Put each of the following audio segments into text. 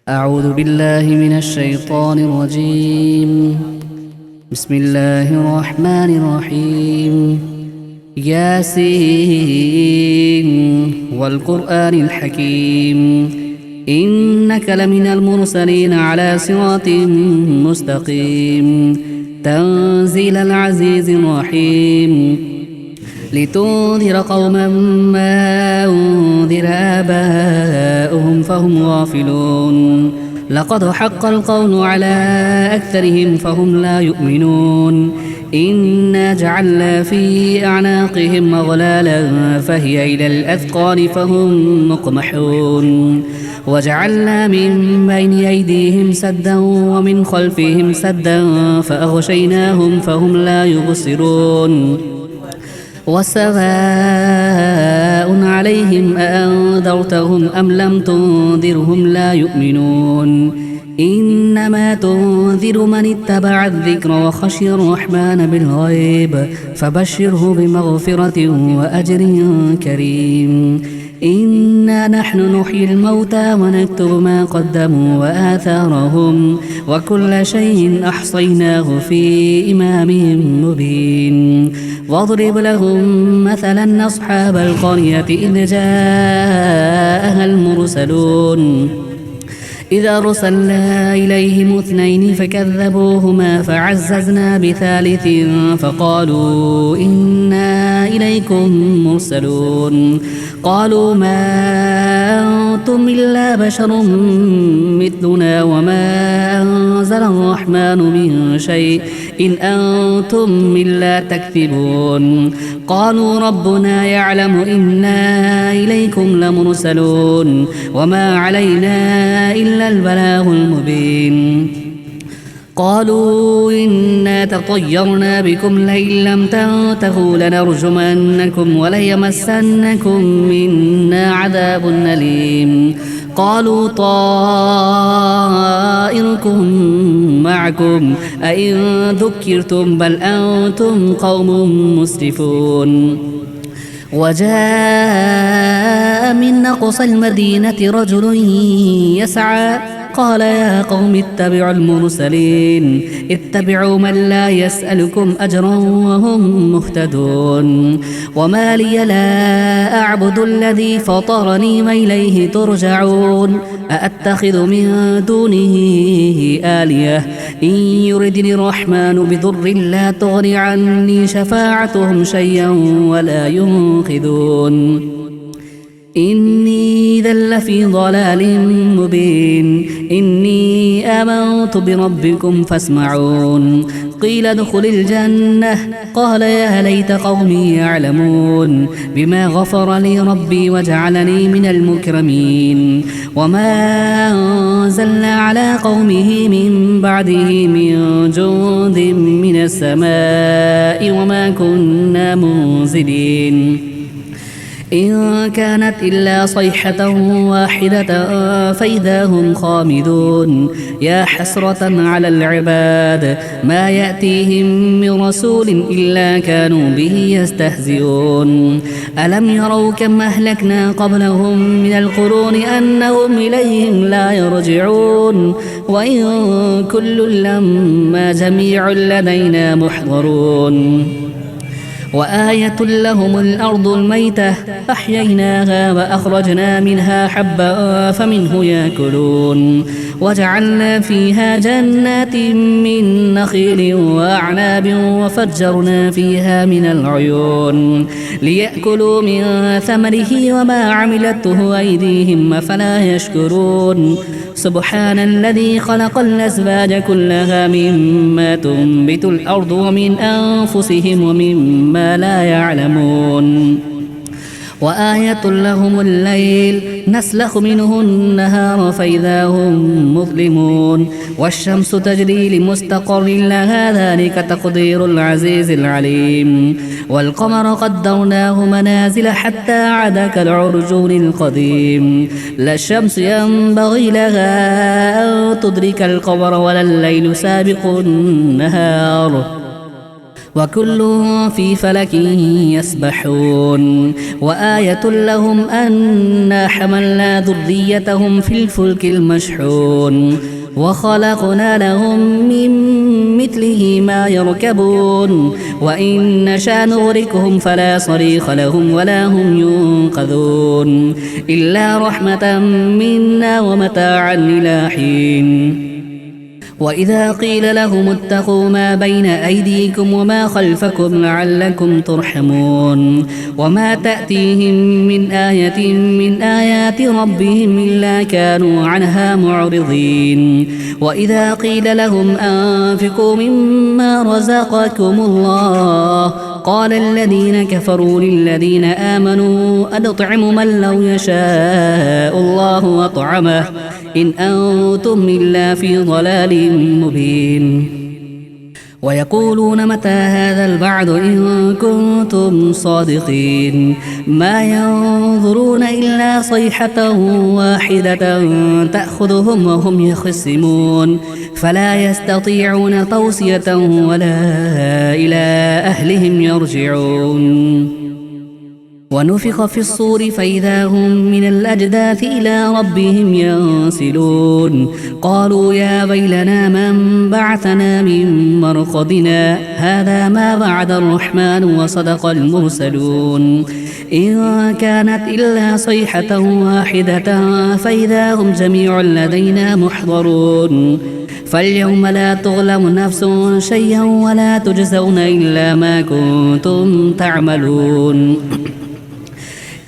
أعوذ بالله من الشيطان الرجيم. بسم الله الرحمن الرحيم. ياسين والقرآن الحكيم إنك لمن المرسلين على صراط مستقيم تنزيل العزيز الرحيم لتنذر قوما ما أنذر آباؤهم فهم غافلون لقد حق القول على أكثرهم فهم لا يؤمنون إنا جعلنا في أعناقهم أغلالا فهي إلى الأذقان فهم مقمحون وجعلنا من بين أيديهم سدا ومن خلفهم سدا فأغشيناهم فهم لا يبصرون وسواء عليهم أأنذرتهم أم لم تنذرهم لا يؤمنون إنما تنذر من اتبع الذكر وخشي الرحمن بالغيب فبشره بمغفرة وأجر كريم إنا نحن نحيي الموتى ونكتب ما قدموا وآثارهم وكل شيء أحصيناه في إمام مبين واضرب لهم مثلا أصحاب القرية إذ جاءها المرسلون إذا أرسلنا إليهم اثنين فكذبوهما فعززنا بثالث فقالوا إنا إليكم مرسلون قالوا ما أنتم إلا بشر مثلنا وما أنزل الرحمن من شيء إن أنتم إلا تكذبون قالوا ربنا يعلم إنا إليكم لمرسلون وما علينا إلا البلاغ المبين قالوا إنا تطيرنا بكم لئن لم تنتهوا لنرجمنكم وليمسنكم منا عذاب أليم قالوا طائركم معكم أئن ذكرتم بل أنتم قوم مسرفون وجاء من أقصى المدينة رجل يسعى قال يا قوم اتبعوا المرسلين اتبعوا من لا يسألكم أجرا وهم مهتدون وما لي لا أعبد الذي فطرني وإليه ترجعون أأتخذ من دونه آلهة إن يردني الرحمن بضر لا تغني عني شفاعتهم شيئا ولا ينقذون إني إذا لفي ضلال مبين إني آمنت بربكم فاسمعون قيل ادخل الجنة قال يا ليت قومي يعلمون بما غفر لي ربي وجعلني من المكرمين وما أنزلنا على قومه من بعده من جند من السماء وما كنا منزلين إن كانت إلا صيحة واحدة فإذا هم خامدون يا حسرة على العباد ما يأتيهم من رسول إلا كانوا به يستهزئون ألم يروا كم أهلكنا قبلهم من القرون أنهم إليهم لا يرجعون وإن كل لما جميع لدينا محضرون وآية لهم الأرض الميتة أحييناها وأخرجنا منها حبا فمنه يأكلون وجعلنا فيها جنات من نخيل وأعناب وفجرنا فيها من العيون ليأكلوا من ثمره وما عملته أيديهم فلا يشكرون سبحان الذي خلق الأزواج كلها مما تنبت الأرض ومن أنفسهم ومما لا يعلمون وآية لهم الليل نسلخ منه النهار فإذا هم مظلمون والشمس تجري لمستقر لها ذلك تقدير العزيز العليم والقمر قدرناه منازل حتى عاد كالعرجون القديم لا الشمس ينبغي لها أن تدرك القمر ولا الليل سابق النهار وكلهم في فلك يسبحون وآية لهم أنا حملنا ذريتهم في الفلك المشحون وخلقنا لهم من مثله ما يركبون وإن نشأ نغرقهم فلا صريخ لهم ولا هم ينقذون إلا رحمة منا ومتاعا إلى حين وإذا قيل لهم اتقوا ما بين أيديكم وما خلفكم لعلكم ترحمون وما تأتيهم من آية من آيات ربهم إلا كانوا عنها معرضين وإذا قيل لهم أنفقوا مما رزقكم الله قال الذين كفروا للذين آمنوا أنطعم من لو يشاء الله أطعمه إن أنتم إلا في ضلال مبين ويقولون متى هذا البعد إن كنتم صادقين ما ينظرون إلا صيحة واحدة تأخذهم وهم يخصمون فلا يستطيعون توصية ولا إلى أهلهم يرجعون ونفخ في الصور فإذا هم من الأجداث إلى ربهم ينسلون قالوا يا ويلنا من بعثنا من مرقدنا هذا ما وعد الرحمن وصدق المرسلون إن كانت إلا صيحة واحدة فإذا هم جميع لدينا محضرون فاليوم لا تظلم نفس شيئا ولا تجزون إلا ما كنتم تعملون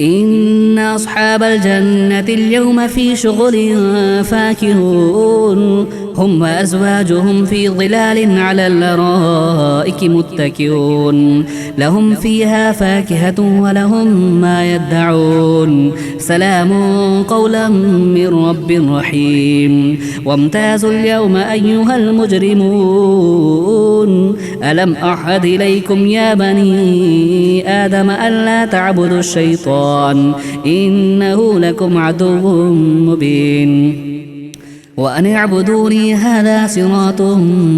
إن أصحاب الجنة اليوم في شغل فاكهون هم وأزواجهم في ظلال على الأرائك متكئون لهم فيها فاكهة ولهم ما يدعون سلام قولا من رب رحيم وامتازوا اليوم أيها المجرمون ألم أعهد إليكم يا بني آدم ألا تعبدوا الشيطان إنه لكم عدو مبين وأن اعبدوني هذا صراط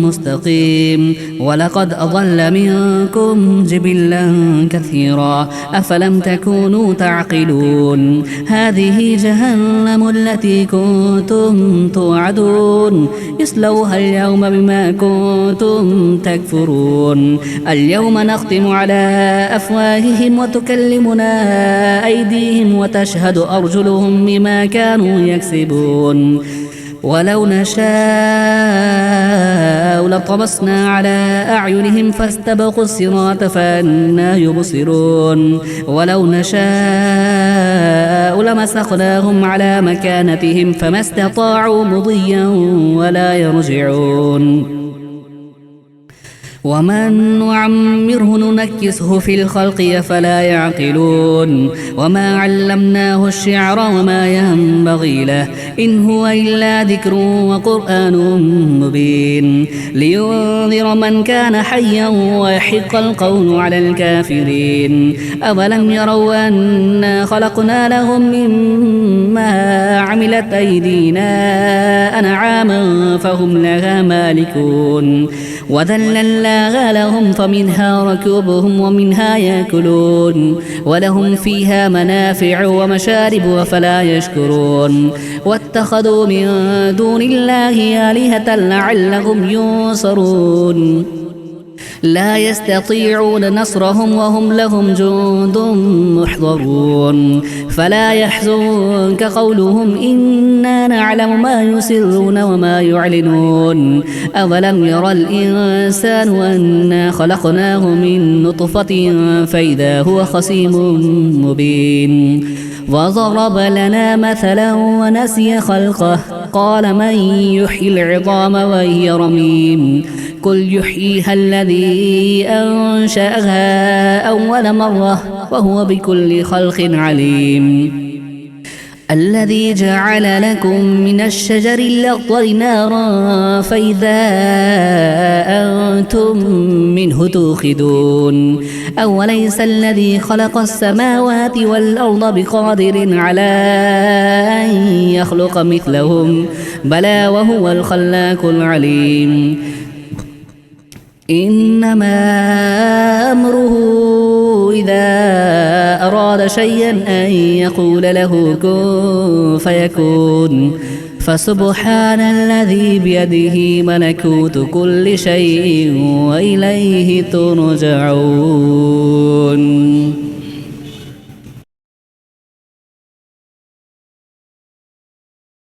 مستقيم ولقد أضل منكم جبلا كثيرا أفلم تكونوا تعقلون هذه جهنم التي كنتم توعدون اصلوها اليوم بما كنتم تكفرون اليوم نختم على أفواههم وتكلمنا أيديهم وتشهد أرجلهم بما كانوا يكسبون ولو نشاء لطمسنا على أعينهم فاستبقوا الصراط فأنى يبصرون ولو نشاء لمسخناهم على مكانتهم فما استطاعوا مضيا ولا يرجعون ومن نعمره ننكسه في الخلق أفلا يعقلون وما علمناه الشعر وما ينبغي له إن هو إلا ذكر وقرآن مبين لينذر من كان حيا ويحق القول على الكافرين أولم يروا أنا خلقنا لهم مما عملت أيدينا أنعاما فهم لها مالكون وذللناها لهم فمنها ركوبهم ومنها يأكلون ولهم فيها منافع ومشارب وفلا يشكرون واتخذوا من دون الله آلهة لعلهم ينصرون لا يستطيعون نصرهم وهم لهم جند محضرون فلا يحزنك قولهم إنا نعلم ما يسرون وما يعلنون أولم يرى الإنسان أنا خلقناه من نطفة فإذا هو خصيم مبين وضرب لنا مثلا ونسي خلقه قال من يحيي العظام وهي رميم قل يحييها الذي أنشأها أول مرة وهو بكل خلق عليم الذي جعل لكم من الشجر الأخضر نارا فإذا أنتم منه توقدون أوليس الذي خلق السماوات والأرض بقادر على أن يخلق مثلهم بلى وهو الخلاق العليم إنما أمره إذا أراد شيئا أن يقول له كن فيكون فسبحان الذي بيده ملكوت كل شيء وإليه ترجعون.